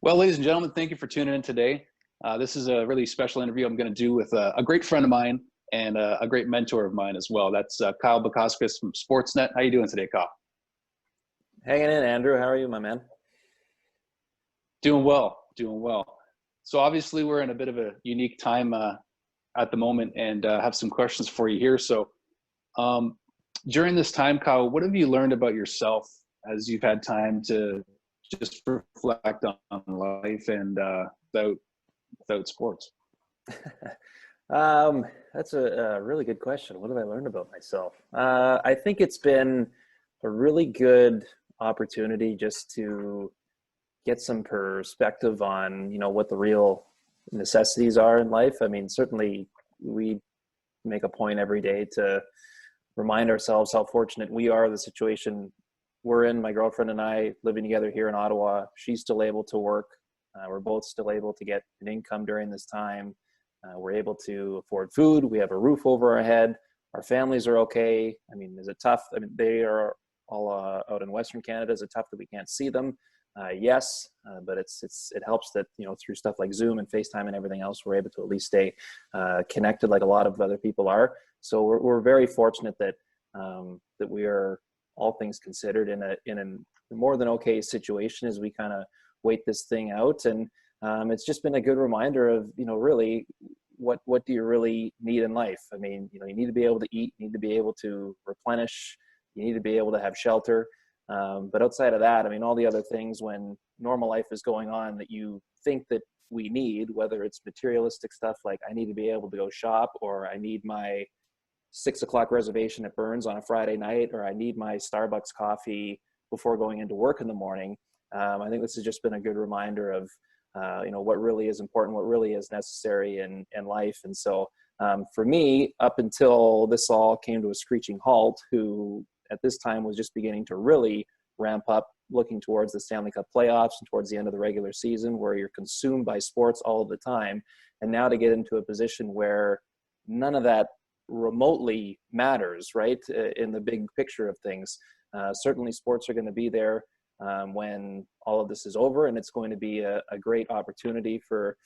Well, ladies and gentlemen, thank you for tuning in today. This is a really special interview I'm going to do with a great friend of mine and a great mentor of mine as well. That's Kyle Bukauskas from Sportsnet. How you doing today, Kyle? Hanging in, Andrew. How are you, my man? Doing well, doing well. So obviously we're in a bit of a unique time at the moment and have some questions for you here. So during this time, Kyle, what have you learned about yourself as you've had time to just reflect on life and without sports? That's a really good question. What have I learned about myself? I think it's been a really good opportunity just to get some perspective on, what the real necessities are in life. I mean, certainly we make a point every day to remind ourselves how fortunate we are, the situation we're in. My girlfriend and I living together here in Ottawa. She's still able to work. We're both still able to get an income during this time. We're able to afford food. We have a roof over our head. Our families are okay. I mean, is it tough? I mean, they are all out in Western Canada. Is it tough that we can't see them? Yes, but it helps that, through stuff like Zoom and FaceTime and everything else, we're able to at least stay connected like a lot of other people are. So we're very fortunate that that we are, all things considered, in a more than okay situation as we kind of wait this thing out. And it's just been a good reminder of, really what do you really need in life? I mean, you need to be able to eat, you need to be able to replenish, you need to be able to have shelter. But outside of that, I mean, all the other things when normal life is going on that you think that we need, whether it's materialistic stuff like I need to be able to go shop, or I need my 6 o'clock reservation at Burns on a Friday night, or I need my Starbucks coffee before going into work in the morning. I think this has just been a good reminder of, what really is important, what really is necessary in life. And so for me, up until this all came to a screeching halt, who at this time was just beginning to really ramp up, looking towards the Stanley Cup playoffs and towards the end of the regular season, where you're consumed by sports all of the time. And now to get into a position where none of that remotely matters, right, in the big picture of things. Certainly sports are going to be there when all of this is over, and it's going to be a great opportunity for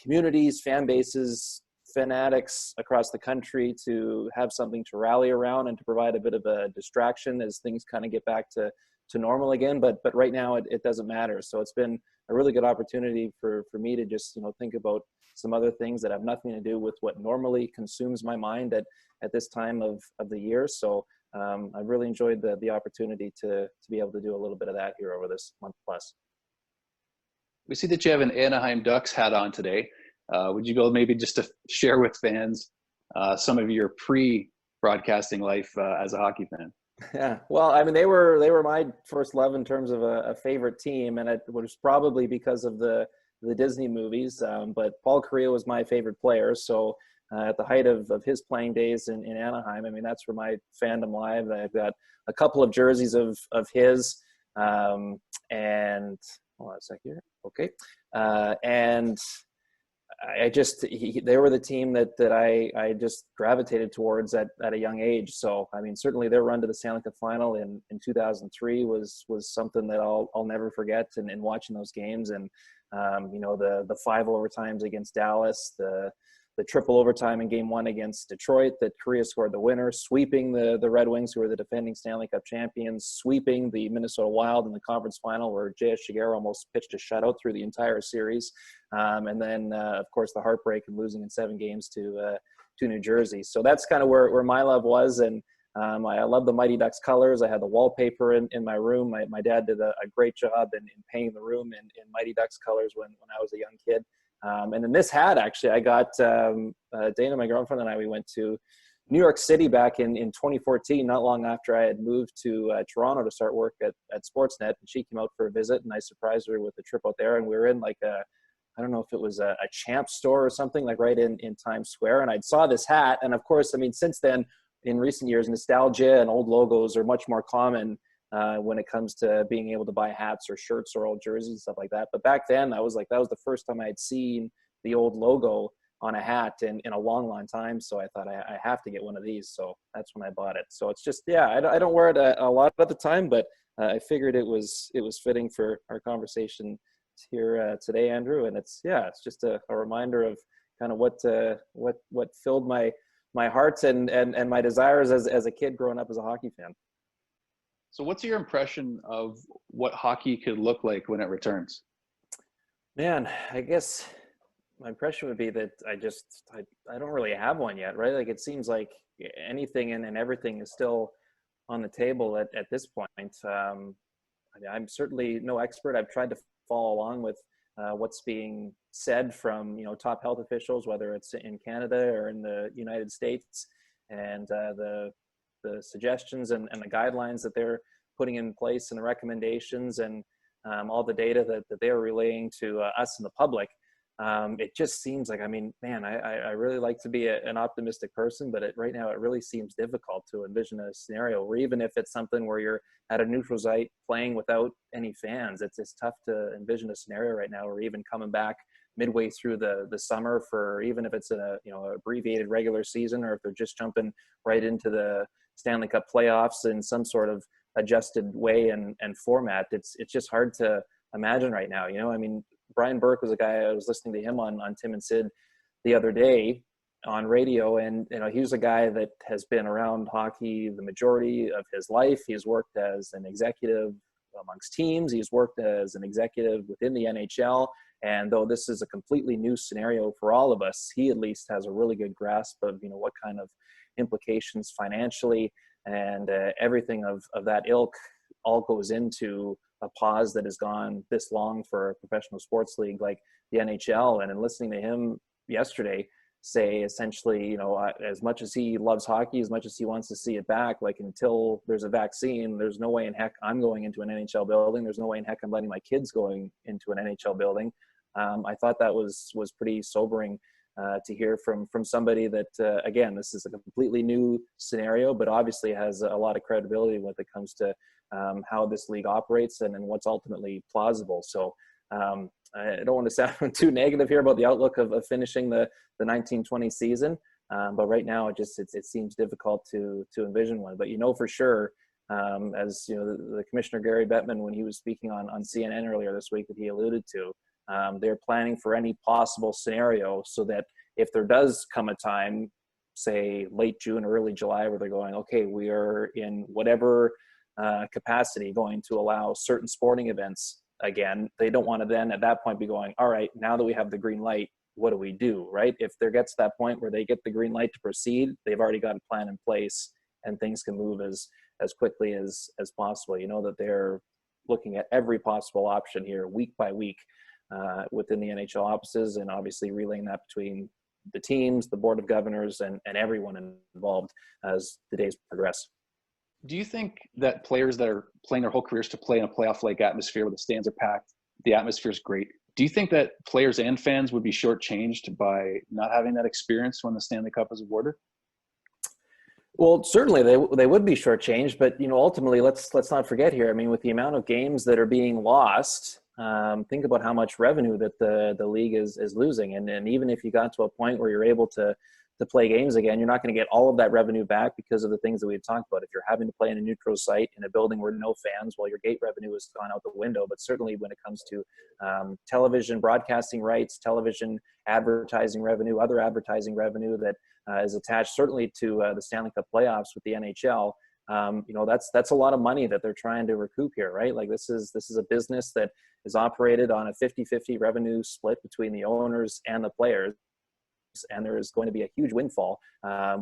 communities, fan bases, fanatics across the country to have something to rally around and to provide a bit of a distraction as things kind of get back to normal again. But right now it doesn't matter. So it's been a really good opportunity for me to just, think about some other things that have nothing to do with what normally consumes my mind at this time of the year. So I've really enjoyed the opportunity to be able to do a little bit of that here over this month plus. We see that you have an Anaheim Ducks hat on today. Would you be able maybe just to share with fans some of your pre-broadcasting life as a hockey fan? Yeah, well, I mean, they were my first love in terms of a favorite team, and it was probably because of the Disney movies. But Paul Kariya was my favorite player, so at the height of his playing days in Anaheim, I mean, that's where my fandom live. I've got a couple of jerseys of his, and hold on a sec here. Okay, and they were the team that I just gravitated towards at a young age. So, I mean, certainly their run to the Stanley Cup final in 2003 was something that I'll never forget. And watching those games and, the 5 overtimes against Dallas, the triple overtime in game 1 against Detroit that Kariya scored the winner, sweeping the Red Wings, who were the defending Stanley Cup champions, sweeping the Minnesota Wild in the conference final where J.S. Shigeru almost pitched a shutout through the entire series. And then, of course, the heartbreak and losing in 7 games to New Jersey. So that's kind of where my love was. And I love the Mighty Ducks colors. I had the wallpaper in my room. My dad did a great job in painting the room in Mighty Ducks colors when I was a young kid. And then this hat, actually, I got Dana, my girlfriend, and I, we went to New York City back in 2014, not long after I had moved to Toronto to start work at Sportsnet. And she came out for a visit, and I surprised her with a trip out there. And we were in like I don't know if it was a Champ store or something, like right in Times Square. And I saw this hat. And of course, I mean, since then, in recent years, nostalgia and old logos are much more common when it comes to being able to buy hats or shirts or old jerseys and stuff like that. But back then, that was the first time I had seen the old logo on a hat in a long, long time. So I thought I have to get one of these. So that's when I bought it. So it's just, yeah, I don't wear it a lot at the time, but I figured it was fitting for our conversation here today, Andrew. And it's just a reminder of kind of what filled my heart and my desires as a kid growing up as a hockey fan. So what's your impression of what hockey could look like when it returns? Man, I guess my impression would be that I don't really have one yet, right? Like, it seems like anything and everything is still on the table at this point. I'm certainly no expert. I've tried to follow along with what's being said from top health officials, whether it's in Canada or in the United States, and the suggestions and the guidelines that they're putting in place, and the recommendations, and all the data that they're relaying to us and the public. It just seems like, I mean, man, I really like to be an optimistic person, but right now it really seems difficult to envision a scenario where, even if it's something where you're at a neutral site playing without any fans, it's tough to envision a scenario right now, or even coming back midway through the summer, for even if it's a abbreviated regular season, or if they're just jumping right into the Stanley Cup playoffs in some sort of adjusted way and format. It's just hard to imagine right now. I mean, Brian Burke was a guy, I was listening to him on Tim and Sid the other day on radio, and he was a guy that has been around hockey the majority of his life. He's worked as an executive amongst teams. He's worked as an executive within the NHL, and though this is a completely new scenario for all of us, he at least has a really good grasp of what kind of implications financially and everything of that ilk all goes into a pause that has gone this long for a professional sports league like the NHL. And in listening to him yesterday say, essentially, as much as he loves hockey, as much as he wants to see it back, like, until there's a vaccine, there's no way in heck I'm going into an NHL building. There's no way in heck I'm letting my kids going into an NHL building. I thought that was pretty sobering to hear from somebody that, again, this is a completely new scenario, but obviously has a lot of credibility when it comes to how this league operates and what's ultimately plausible. So I don't want to sound too negative here about the outlook of finishing the 1920 season, but right now it seems difficult to envision one. But for sure, as the Commissioner Gary Bettman, when he was speaking on CNN earlier this week, that he alluded to, they're planning for any possible scenario, so that if there does come a time, say late June, early July, where they're going, okay, we are in whatever capacity going to allow certain sporting events again, they don't want to then at that point be going, all right, now that we have the green light, what do we do, right? If there gets to that point where they get the green light to proceed, they've already got a plan in place, and things can move as quickly as possible. That they're looking at every possible option here week by week within the NHL offices, and obviously relaying that between the teams, the board of governors, and everyone involved as the days progress. Do you think that players that are playing their whole careers to play in a playoff-like atmosphere where the stands are packed, the atmosphere is great, do you think that players and fans would be shortchanged by not having that experience when the Stanley Cup is awarded? Well, certainly they would be shortchanged, but ultimately, let's not forget here. I mean, with the amount of games that are being lost, think about how much revenue that the league is losing, and even if you got to a point where you're able to play games again, you're not going to get all of that revenue back because of the things that we've talked about. If you're having to play in a neutral site in a building where no fans, well, your gate revenue has gone out the window. But certainly when it comes to television broadcasting rights, television advertising revenue, other advertising revenue that is attached certainly to the Stanley Cup playoffs with the NHL, that's a lot of money that they're trying to recoup here, right? Like, this is a business that is operated on a 50-50 revenue split between the owners and the players. And there is going to be a huge windfall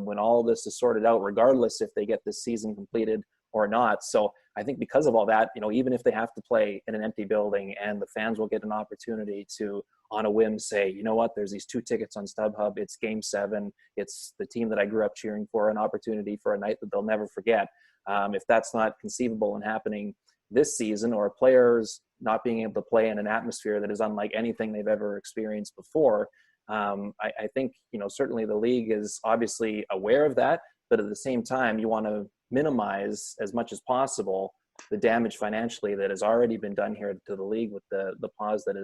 when all this is sorted out, regardless if they get this season completed or not. So I think because of all that, even if they have to play in an empty building, and the fans will get an opportunity to, on a whim, say, you know what, there's these 2 tickets on StubHub, it's Game 7, it's the team that I grew up cheering for, an opportunity for a night that they'll never forget. If that's not conceivable and happening this season, or players not being able to play in an atmosphere that is unlike anything they've ever experienced before, I think, certainly the league is obviously aware of that, but at the same time, you want to minimize as much as possible the damage financially that has already been done here to the league with the pause that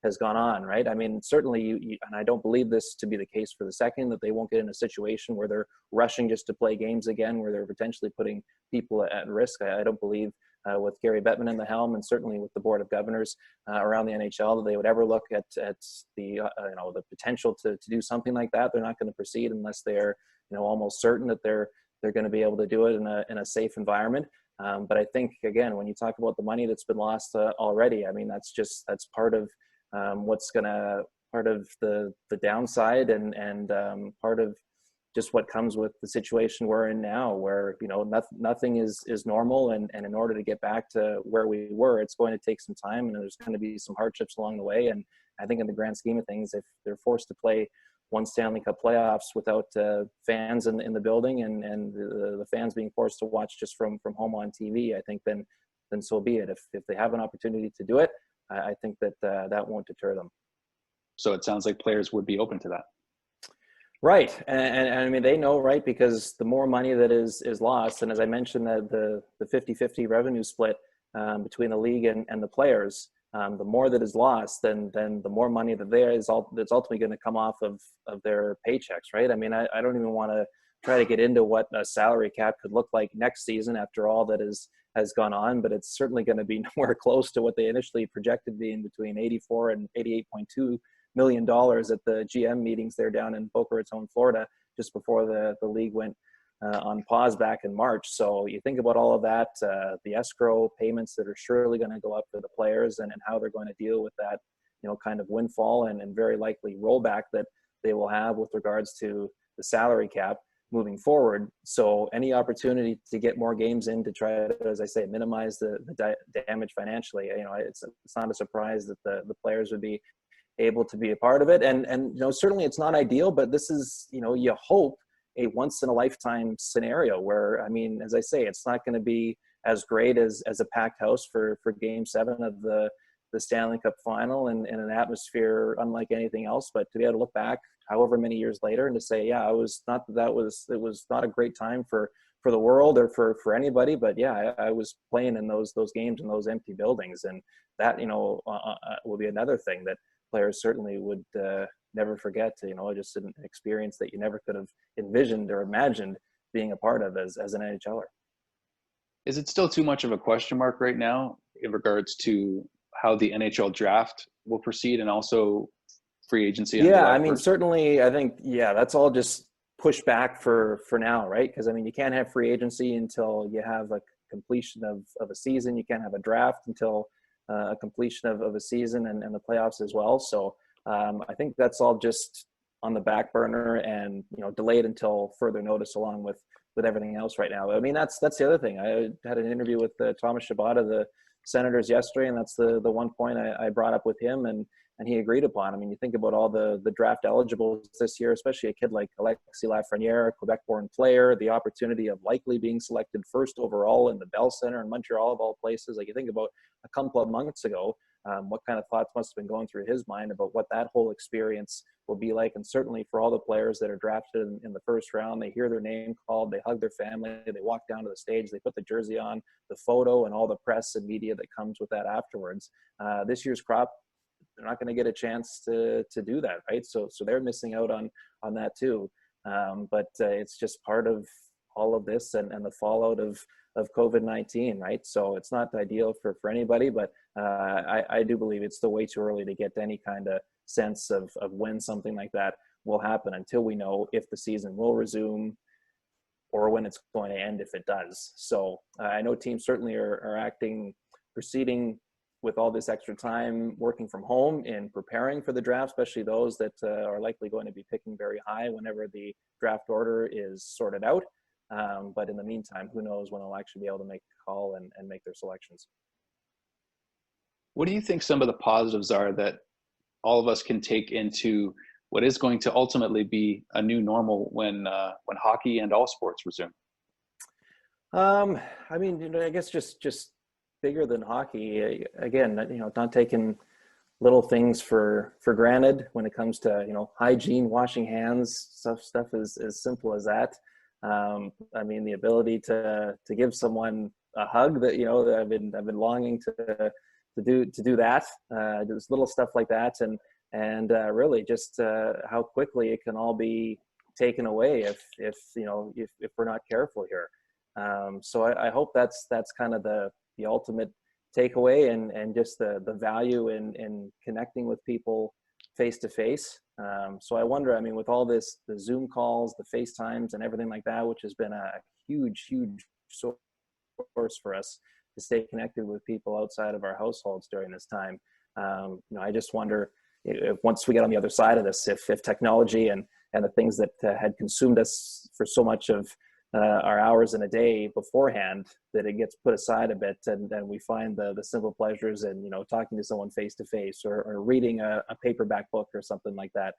has gone on, right? I mean, certainly you and I don't believe this to be the case for the second, that they won't get in a situation where they're rushing just to play games again, where they're potentially putting people at risk. I don't believe with Gary Bettman in the helm, and certainly with the board of governors around the NHL, that they would ever look at the the potential to do something like that. They're not going to proceed unless they're almost certain that they're going to be able to do it in a safe environment. But I think, again, when you talk about the money that's been lost already, I mean, that's part of part of the downside, and part of just what comes with the situation we're in now, where nothing is normal, and in order to get back to where we were, it's going to take some time, and there's going to be some hardships along the way. And I think in the grand scheme of things, if they're forced to play one Stanley Cup playoffs without fans in the building, and the fans being forced to watch just from home on TV, I think then so be it. If they have an opportunity to do it, I think that that won't deter them. So it sounds like players would be open to that. Right. And I mean, they know, right? Because the more money that is lost, and as I mentioned, the 50-50 revenue split between the league and the players, the more that is lost, then the more money that's ultimately going to come off of their paychecks, right? I mean, I don't even want to try to get into what a salary cap could look like next season after all that has gone on, but it's certainly going to be nowhere close to what they initially projected, being between $84 and $88.2 million at the GM meetings there down in Boca Raton, Florida, just before the league went on pause back in March. So you think about all of that, the escrow payments that are surely going to go up for the players, and how they're going to deal with that, kind of windfall and very likely rollback that they will have with regards to the salary cap moving forward. So any opportunity to get more games in to try to, as I say, minimize the damage financially, it's not a surprise that the players would be able to be a part of it. And certainly it's not ideal, but this is, you hope, a once in a lifetime scenario where, I mean, as I say, it's not going to be as great as a packed house for Game 7 of the Stanley Cup final, and an atmosphere unlike anything else. But to be able to look back however many years later and to say, yeah, it was not a great time for the world or for anybody, but yeah, I was playing in those games in those empty buildings, and that will be another thing that players certainly would never forget. Just an experience that you never could have envisioned or imagined being a part of as an NHLer. Is it still too much of a question mark right now in regards to how the NHL draft will proceed, and also free agency? Yeah, I mean, certainly, I think, that's all just pushed back for now, right? Because I mean, you can't have free agency until you have a completion of a season. You can't have a draft until a completion of a season, and the playoffs as well. So I think that's all just on the back burner, and delayed until further notice, along with everything else right now. I mean, that's the other thing. I had an interview with Thomas Chabot of the Senators yesterday, and that's the one point I brought up with him, and he agreed upon. I mean, you think about all the draft eligibles this year, especially a kid like Alexis Lafreniere, a Quebec-born player, the opportunity of likely being selected first overall in the Bell Center in Montreal, of all places. Like, you think about a couple of months ago, what kind of thoughts must have been going through his mind about what that whole experience will be like. And certainly for all the players that are drafted in the first round, they hear their name called, they hug their family, they walk down to the stage, they put the jersey on, the photo, and all the press and media that comes with that afterwards. This year's crop, they're not going to get a chance to do that, right? So they're missing out on that too. But it's just part of all of this and the fallout of COVID-19, right? So it's not ideal for anybody, but I do believe it's still way too early to get any kind of sense of when something like that will happen, until we know if the season will resume or when it's going to end if it does. So I know teams certainly are proceeding with all this extra time working from home and preparing for the draft, especially those that are likely going to be picking very high whenever the draft order is sorted out. But in the meantime, who knows when they'll actually be able to make a call and make their selections. What do you think some of the positives are that all of us can take into what is going to ultimately be a new normal when hockey and all sports resume? I mean, I guess just bigger than hockey. Again, not taking little things for granted when it comes to hygiene, washing hands, stuff as simple as that. I mean, the ability to give someone a hug that that I've been longing to do that. There's little stuff like that, and really just how quickly it can all be taken away if we're not careful here. So I hope that's kind of the the ultimate takeaway, and just the value in connecting with people face to face. So I wonder, I mean, with all this, the Zoom calls, the FaceTimes and everything like that, which has been a huge source for us to stay connected with people outside of our households during this time. I just wonder if once we get on the other side of this, if technology and the things that had consumed us for so much of our hours in a day beforehand, that it gets put aside a bit, and then we find the simple pleasures in, talking to someone face to face, or reading a paperback book or something like that.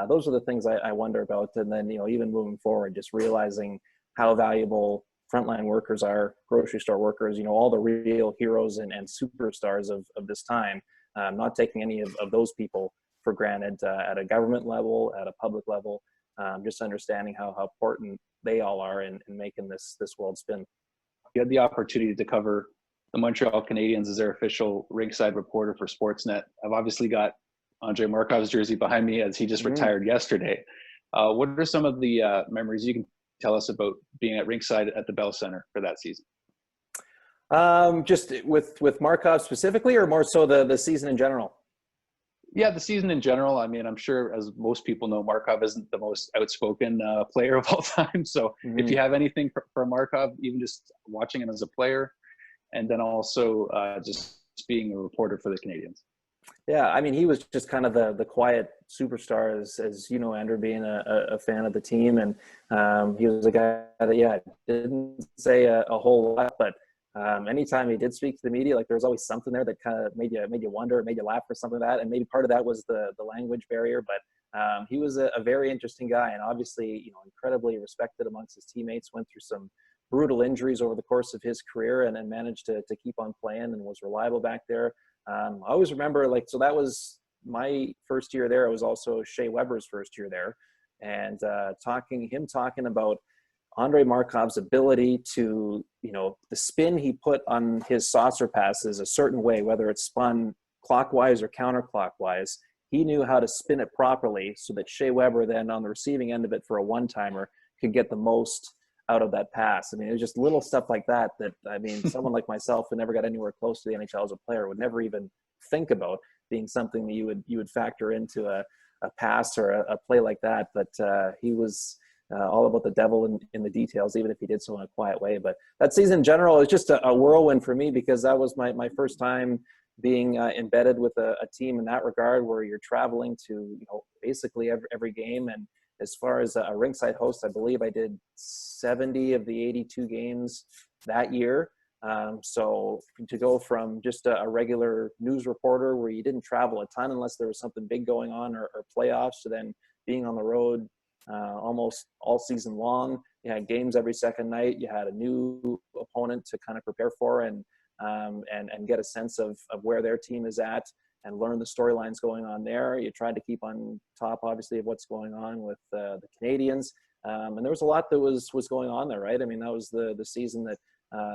Those are the things I wonder about. And then, even moving forward, just realizing how valuable frontline workers are, grocery store workers, all the real heroes and superstars of this time, not taking any of those people for granted at a government level, at a public level, just understanding how important they all are in making this world spin. You had the opportunity to cover the Montreal Canadiens as their official rinkside reporter for Sportsnet. I've obviously got Andrei Markov's jersey behind me, as he just retired yesterday. What are some of the memories you can tell us about being at rinkside at the Bell Center for that season? Just with Markov specifically, or more so the season in general? Yeah, the season in general. I mean, I'm sure, as most people know, Markov isn't the most outspoken player of all time. So if you have anything for Markov, even just watching him as a player, and then also just being a reporter for the Canadiens. Yeah, I mean, he was just kind of the quiet superstar, as you know, Andrew, being a fan of the team. And he was a guy that, didn't say a whole lot, but anytime he did speak to the media, like, there was always something there that kind of made you wonder, made you laugh, or something like that. And maybe part of that was the language barrier, but he was a very interesting guy, and obviously, incredibly respected amongst his teammates. Went through some brutal injuries over the course of his career, and then managed to keep on playing and was reliable back there. I always remember, so that was my first year there. It was also Shea Weber's first year there, and talking about Andrei Markov's ability to, the spin he put on his saucer passes a certain way, whether it's spun clockwise or counterclockwise. He knew how to spin it properly so that Shea Weber then, on the receiving end of it for a one-timer, could get the most out of that pass. I mean, it was just little stuff like that, someone like myself, who never got anywhere close to the NHL as a player, would never even think about being something that you would factor into a pass or a play like that. But he was all about the devil in the details, even if he did so in a quiet way. But that season in general is just a whirlwind for me, because that was my first time being embedded with a team in that regard, where you're traveling to basically every game. And as far as a rinkside host, I believe I did 70 of the 82 games that year. So to go from just a regular news reporter, where you didn't travel a ton unless there was something big going on, or playoffs, to then being on the road almost all season long. You had games every second night. You had a new opponent to kind of prepare for, and get a sense of where their team is at, and learn the storylines going on there. You tried to keep on top, obviously, of what's going on with the Canadiens. And there was a lot that was going on there, right? I mean, that was the season that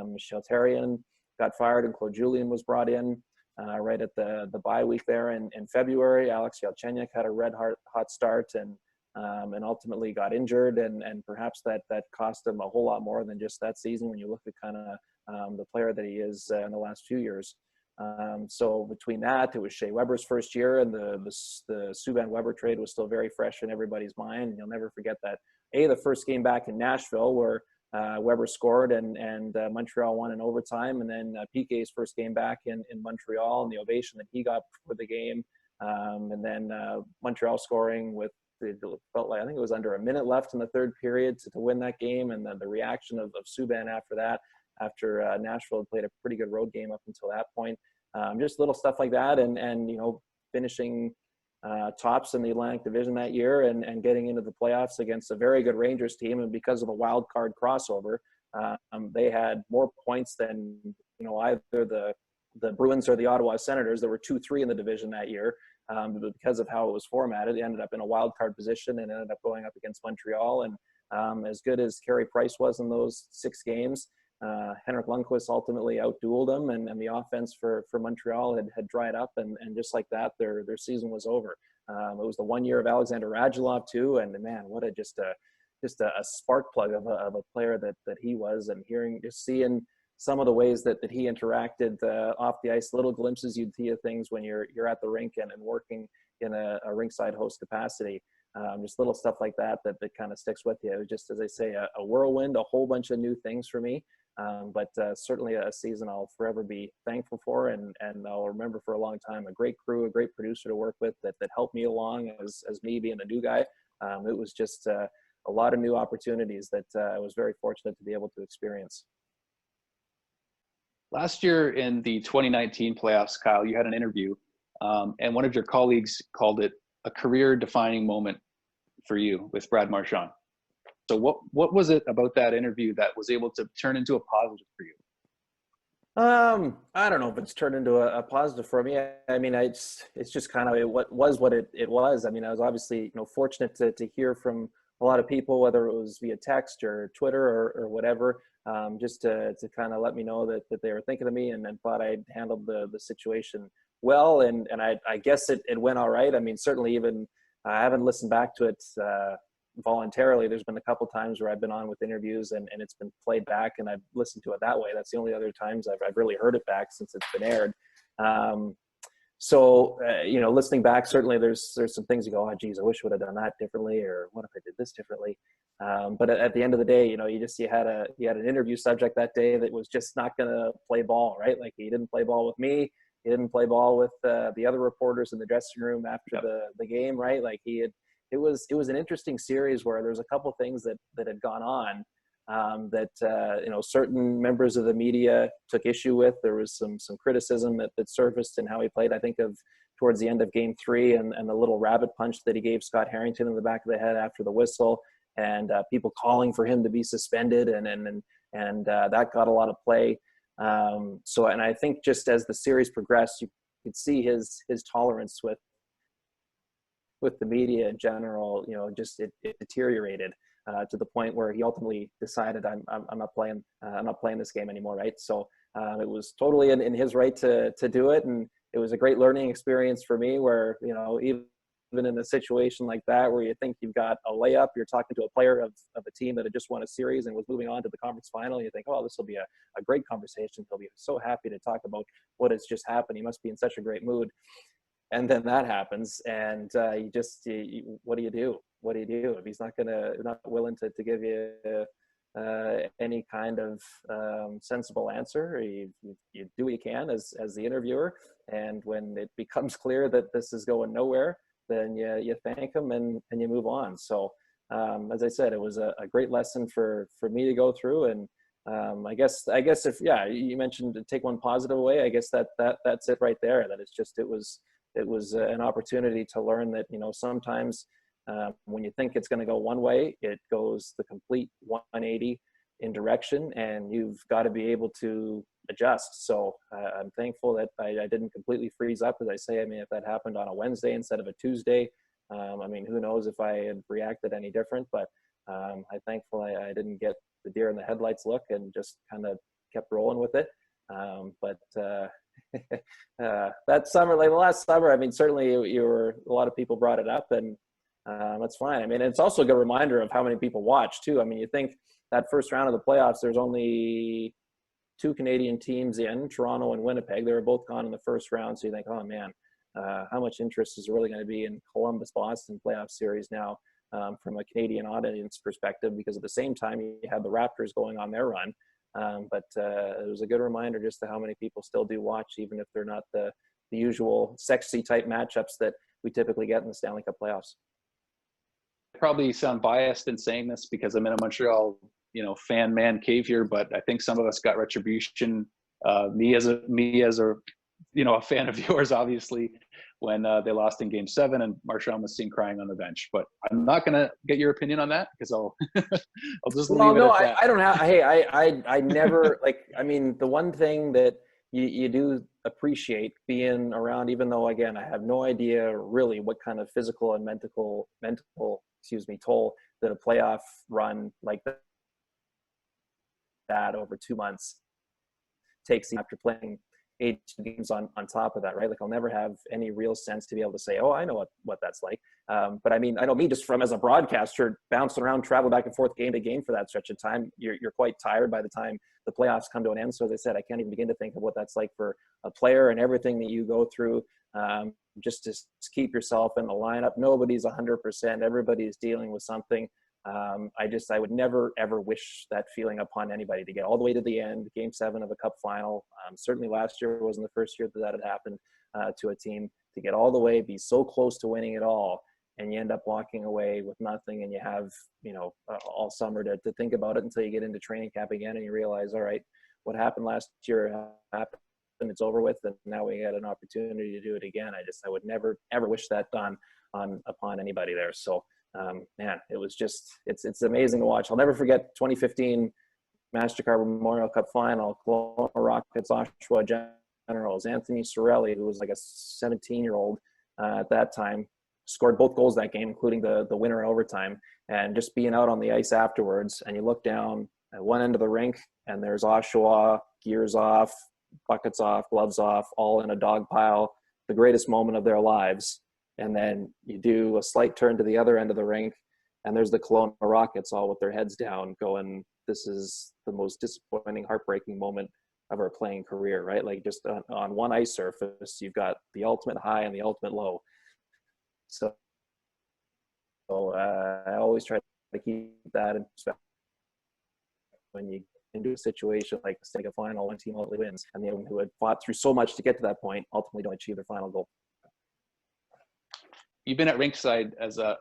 Michel Therrien got fired and Claude Julien was brought in right at the bye week there in February. Alex Galchenyuk had a red hot start, and ultimately got injured, and perhaps that cost him a whole lot more than just that season, when you look at kind of the player that he is in the last few years. So between that, it was Shea Weber's first year, and the Subban-Weber trade was still very fresh in everybody's mind. And you'll never forget that, the first game back in Nashville, where Weber scored and Montreal won in overtime, and then PK's first game back in Montreal, and the ovation that he got for the game, and then Montreal scoring with, it felt like, I think it was under a minute left in the third period to win that game, and then the reaction of Subban after that, after Nashville had played a pretty good road game up until that point. Just little stuff like that, and finishing tops in the Atlantic Division that year, and getting into the playoffs against a very good Rangers team. And because of the wild card crossover, they had more points than either the Bruins or the Ottawa Senators. There were 2-3 in the division that year. But because of how it was formatted, it ended up in a wild card position and ended up going up against Montreal. And as good as Carey Price was in those 6 games, Henrik Lundqvist ultimately outdueled him, and the offense for Montreal had dried up, and just like that, their season was over. It was the 1 year of Alexander Radulov too, and man, what just a spark plug of a player that he was. And seeing some of the ways that he interacted off the ice, little glimpses you'd see of things when you're at the rink and working in a Rinkside host capacity. Just little stuff like that kind of sticks with you. It was just, as I say, a whirlwind, a whole bunch of new things for me. But certainly a season I'll forever be thankful for, and I'll remember for a long time. A great crew, a great producer to work with that helped me along as me being a new guy. It was just a lot of new opportunities that I was very fortunate to be able to experience. Last year in the 2019 playoffs, Kyle, you had an interview, and one of your colleagues called it a career-defining moment for you with Brad Marchand. So what was it about that interview that was able to turn into a positive for you? I don't know if it's turned into a positive for me. I mean, it's just kind of what it was. I mean, I was obviously, fortunate to hear from a lot of people, whether it was via text or Twitter or whatever, just to kind of let me know that they were thinking of me and thought I'd handled the situation well. And I guess it went all right. I mean, certainly even I haven't listened back to it voluntarily. There's been a couple times where I've been on with interviews and it's been played back and I've listened to it that way. That's the only other times I've really heard it back since it's been aired. So listening back, certainly there's some things you go, oh geez, I wish I would have done that differently, or what if I did this differently? But at the end of the day, you had an interview subject that day that was just not going to play ball, right? Like he didn't play ball with me. He didn't play ball with the other reporters in the dressing room after the game, right? Like it was an interesting series where there's a couple things that had gone on that certain members of the media took issue with. There was some criticism that surfaced in how he played. I think of towards the end of Game 3 and the little rabbit punch that he gave Scott Harrington in the back of the head after the whistle, and people calling for him to be suspended, and that got a lot of play. And I think just as the series progressed, you could see his tolerance with the media in general, just it deteriorated to the point where he ultimately decided I'm not playing this game anymore, right? So it was totally in his right to do it, and it was a great learning experience for me. Where even in a situation like that, where you think you've got a layup, you're talking to a player of a team that had just won a series and was moving on to the conference final, and you think, oh, this will be a great conversation. He'll be so happy to talk about what has just happened. He must be in such a great mood. And then that happens, and what do you do? What do you do if he's not willing to give you any kind of sensible answer? You do what you can as the interviewer, and when it becomes clear that this is going nowhere, then you thank him and you move on. So as I said, it was a great lesson for me to go through, and I guess if you mentioned to take one positive away, I guess that's it right there. That it was an opportunity to learn that, sometimes when you think it's going to go one way, it goes the complete 180 in direction, and you've got to be able to adjust. So I'm thankful that I didn't completely freeze up, as I say. I mean, if that happened on a Wednesday instead of a Tuesday, who knows if I had reacted any different, but I'm thankful I didn't get the deer in the headlights look and just kind of kept rolling with it. That summer, like the last summer, I mean, certainly a lot of people brought it up, and that's fine. I mean, it's also a good reminder of how many people watch too. I mean, you think that first round of the playoffs, there's only 2 Canadian teams in, Toronto and Winnipeg. They were both gone in the first round. So you think, oh man, how much interest is really going to be in Columbus-Boston playoff series now from a Canadian audience perspective, because at the same time you had the Raptors going on their run. But it was a good reminder just to how many people still do watch, even if they're not the usual sexy type matchups that we typically get in the Stanley Cup playoffs. I probably sound biased in saying this because I'm in a Montreal, fan man cave here, but I think some of us got retribution. Me as a a fan of yours, obviously, when they lost in Game 7 and Marchand was seen crying on the bench. But I'm not going to get your opinion on that because I'll just leave it at that. I don't have. Hey, I never the one thing that you do appreciate being around, even though again I have no idea really what kind of physical and mental toll that a playoff run like that over 2 months takes after playing 8 games on top of that, right? Like I'll never have any real sense to be able to say, oh, I know what that's like. But I mean, I know me just from as a broadcaster bouncing around, travel back and forth game to game for that stretch of time, you're quite tired by the time the playoffs come to an end. So as I said, I can't even begin to think of what that's like for a player and everything that you go through, just to keep yourself in the lineup. Nobody's 100%. Everybody's dealing with something. I would never, ever wish that feeling upon anybody, to get all the way to the end, game 7 of a cup final. Certainly last year wasn't the first year that had happened to a team, to get all the way, be so close to winning it all, and you end up walking away with nothing, and you have, all summer to think about it until you get into training camp again and you realize, all right, what happened last year happened, it's over with, and now we had an opportunity to do it again. I would never, ever wish that upon anybody there. So, man, it was just, it's amazing to watch. I'll never forget 2015 MasterCard Memorial Cup final, Kelowna Rockets, Oshawa Generals. Anthony Cirelli, who was like a 17-year-old at that time, scored both goals that game, including the winner in overtime. And just being out on the ice afterwards, and you look down at one end of the rink, and there's Oshawa, gears off, buckets off, gloves off, all in a dog pile, the greatest moment of their lives. And then you do a slight turn to the other end of the rink, and there's the Kelowna Rockets all with their heads down going, this is the most disappointing, heartbreaking moment of our playing career, right? Like, just on one ice surface, you've got the ultimate high and the ultimate low. So I always try to keep that in perspective when you into a situation like the Sega final, one team ultimately wins, and the other one who had fought through so much to get to that point ultimately don't achieve their final goal. You've been at Rinkside as a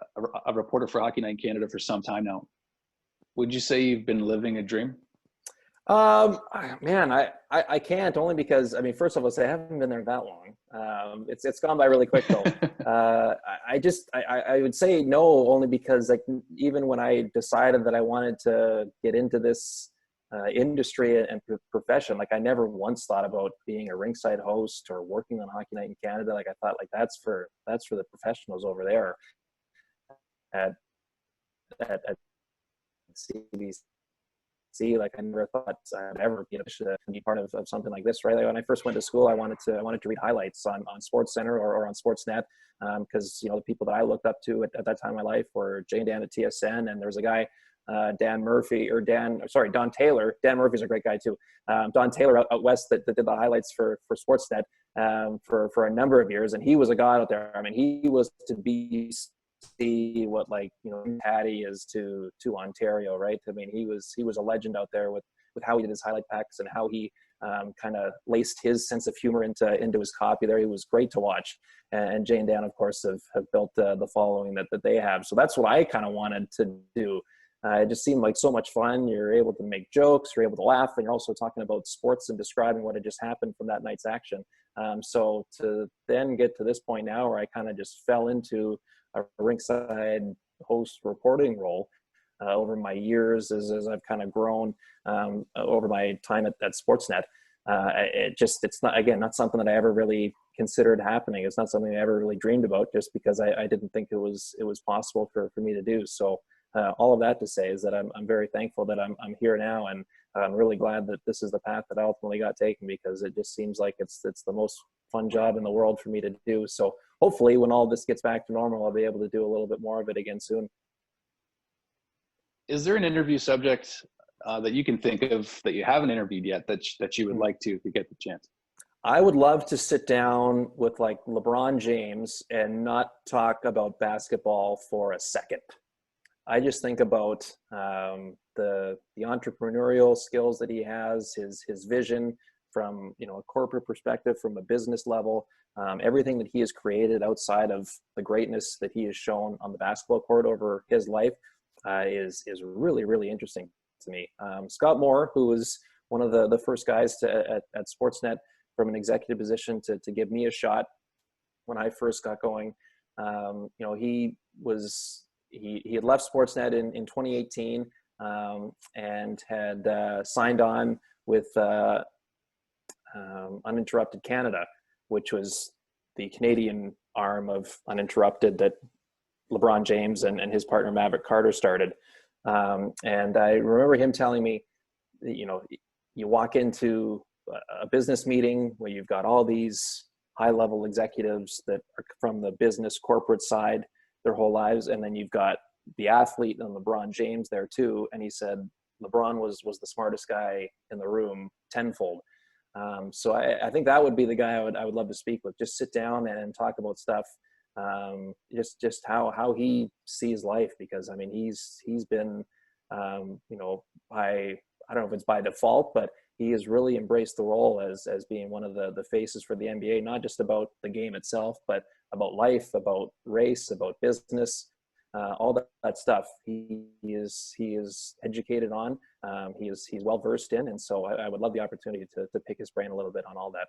reporter for Hockey Night in Canada for some time now. Would you say you've been living a dream? Man, I can't, only because, first of all, I haven't been there that long. It's gone by really quick though. I would say no, only because, like, even when I decided that I wanted to get into this industry and profession, like, I never once thought about being a Rinkside host or working on Hockey Night in Canada. Like, I thought, like, that's for the professionals over there at CBC. Like, I never thought I'd ever be part of something like this, right? Like, when I first went to school, I wanted to read highlights on SportsCenter or on Sportsnet, because the people that I looked up to at that time in my life were Jay and Dan at TSN, and there was a guy, Don Taylor. Dan Murphy's a great guy too. Don Taylor out west that did the highlights for Sportsnet for a number of years, and he was a god out there. He was to be see what, like, Patty is to Ontario, right? He was a legend out there with how he did his highlight packs and how he kind of laced his sense of humor into his copy there. He was great to watch. And Jay and Dan, of course, have built the following that they have. So that's what I kind of wanted to do. It just seemed like so much fun. You're able to make jokes, you're able to laugh, and you're also talking about sports and describing what had just happened from that night's action. So to then get to this point now where I kind of just fell into a Rinkside host reporting role over my years as I've kind of grown over my time at Sportsnet. It's not something that I ever really considered happening. It's not something I ever really dreamed about, just because I didn't think it was possible for me to do. So all of that to say is that I'm very thankful that I'm here now, and I'm really glad that this is the path that I ultimately got taken, because it just seems like it's the most fun job in the world for me to do. So hopefully when all this gets back to normal, I'll be able to do a little bit more of it again soon. Is there an interview subject that you can think of that you haven't interviewed yet that you would like to get the chance? I would love to sit down with, like, LeBron James and not talk about basketball for a second. I just think about the entrepreneurial skills that he has, his vision from a corporate perspective, from a business level, everything that he has created outside of the greatness that he has shown on the basketball court over his life is really, really interesting to me. Scott Moore, who was one of the first guys at Sportsnet from an executive position to give me a shot when I first got going, he had left Sportsnet in 2018 and had signed on with Uninterrupted Canada, which was the Canadian arm of Uninterrupted that LeBron James and his partner Maverick Carter started. And I remember him telling me that, you walk into a business meeting where you've got all these high-level executives that are from the business corporate side their whole lives, and then you've got the athlete and LeBron James there too. And he said, LeBron was the smartest guy in the room tenfold. So I think that would be the guy I would love to speak with. Just sit down and talk about stuff. Just how he sees life, because I mean he's been I don't know if it's by default, but he has really embraced the role as being one of the faces for the NBA, not just about the game itself, but about life, about race, about business, all that stuff. He is educated on. He's well versed in, and so I would love the opportunity to pick his brain a little bit on all that.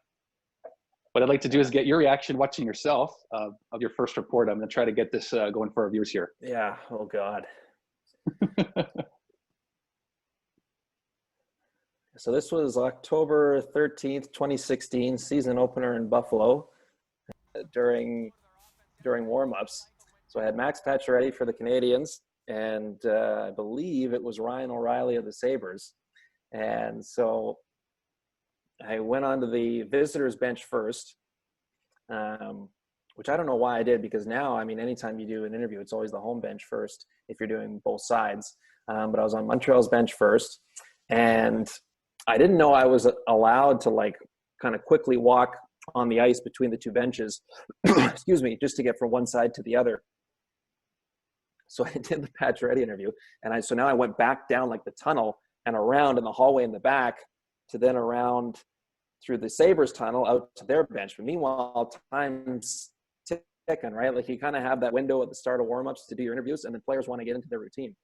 What I'd like to do is get your reaction watching yourself of your first report. I'm going to try to get this going for our viewers here. Yeah. Oh God. So this was October 13th, 2016, season opener in Buffalo during warm-ups. So I had Max Pacioretty for the Canadians, and I believe it was Ryan O'Reilly of the Sabres. And so I went onto the visitors bench first, which I don't know why I did, because now, I mean, anytime you do an interview, it's always the home bench first if you're doing both sides. But I was on Montreal's bench first, and I didn't know I was allowed to like kind of quickly walk on the ice between the two benches, excuse me, just to get from one side to the other. So I did the Pacioretty interview, and so now I went back down like the tunnel and around in the hallway in the back to then around through the Sabres tunnel out to their bench. But meanwhile, time's ticking, right? Like you kind of have that window at the start of warmups to do your interviews, and then players want to get into their routine.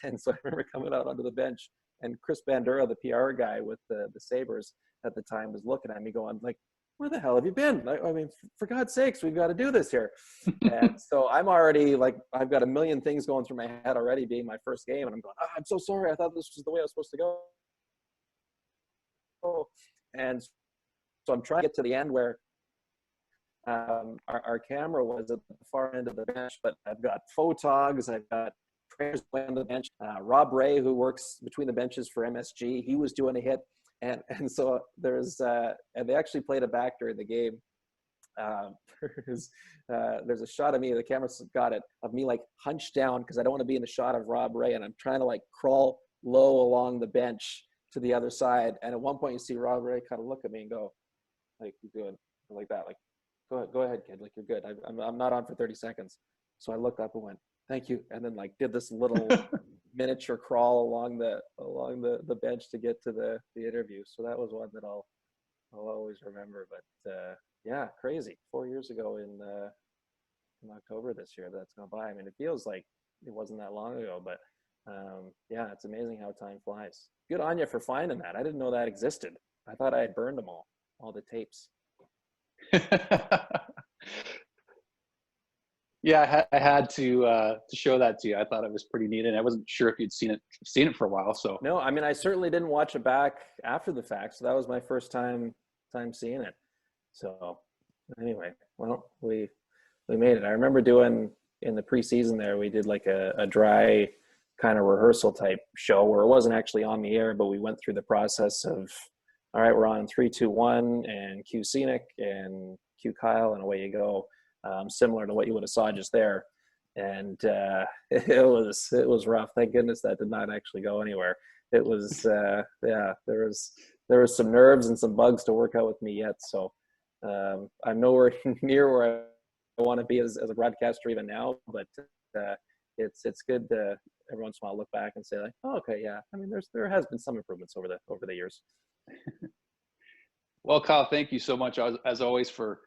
And so I remember coming out onto the bench, and Chris Bandura, the PR guy with the Sabres at the time, was looking at me going like, where the hell have you been? I mean, for God's sakes, we've got to do this here. And so I'm already like, I've got a million things going through my head already, being my first game. And I'm going, I'm so sorry. I thought this was the way I was supposed to go. And so I'm trying to get to the end where our camera was at the far end of the bench, but I've got photogs, I've got players on the bench. Rob Ray, who works between the benches for MSG, he was doing a hit. And so there's and they actually played it back during the game. There's a shot of me, the camera's got it, of me like hunched down because I don't want to be in the shot of Rob Ray, and I'm trying to like crawl low along the bench to the other side. And at one point you see Rob Ray kind of look at me and go, like, you doing like that, like, go ahead, kid, like, you're good. I'm not on for 30 seconds. So I looked up and went, thank you, and then like did this little miniature crawl along the bench to get to the interview. So that was one that I'll always remember. But yeah, crazy. 4 years ago in October this year that's gone by. I mean, it feels like it wasn't that long ago, but yeah, it's amazing how time flies. Good on you for finding that. I didn't know that existed. I thought I had burned them all the tapes. Yeah, I had to show that to you. I thought it was pretty neat, and I wasn't sure if you'd seen it for a while. So no, I mean, I certainly didn't watch it back after the fact. So that was my first time seeing it. So anyway, well, we made it. I remember doing in the preseason there, we did like a dry kind of rehearsal type show where it wasn't actually on the air, but we went through the process of, all right, we're on 3, 2, 1, and cue Scenic and cue Kyle, and away you go. Similar to what you would have saw just there. And it was rough. Thank goodness that did not actually go anywhere. It was, yeah, there was some nerves and some bugs to work out with me yet. So I'm nowhere near where I want to be as a broadcaster even now, but it's good to every once in a while look back and say like, oh, okay, yeah. I mean, there has been some improvements over the years. Well, Kyle, thank you so much as always for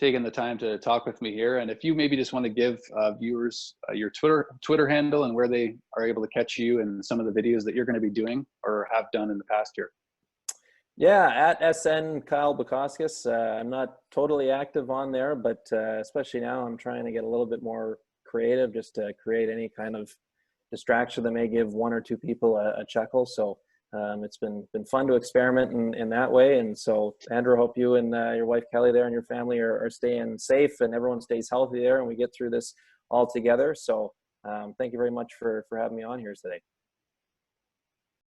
taking the time to talk with me here. And if you maybe just want to give viewers your Twitter handle and where they are able to catch you and some of the videos that you're going to be doing or have done in the past year. Yeah, at SN Kyle Bukauskas. I'm not totally active on there, but especially now I'm trying to get a little bit more creative just to create any kind of distraction that may give one or two people a chuckle. So it's been fun to experiment in that way. And so, Andrew, hope you and your wife Kelly there and your family are staying safe and everyone stays healthy there and we get through this all together. So thank you very much for having me on here today.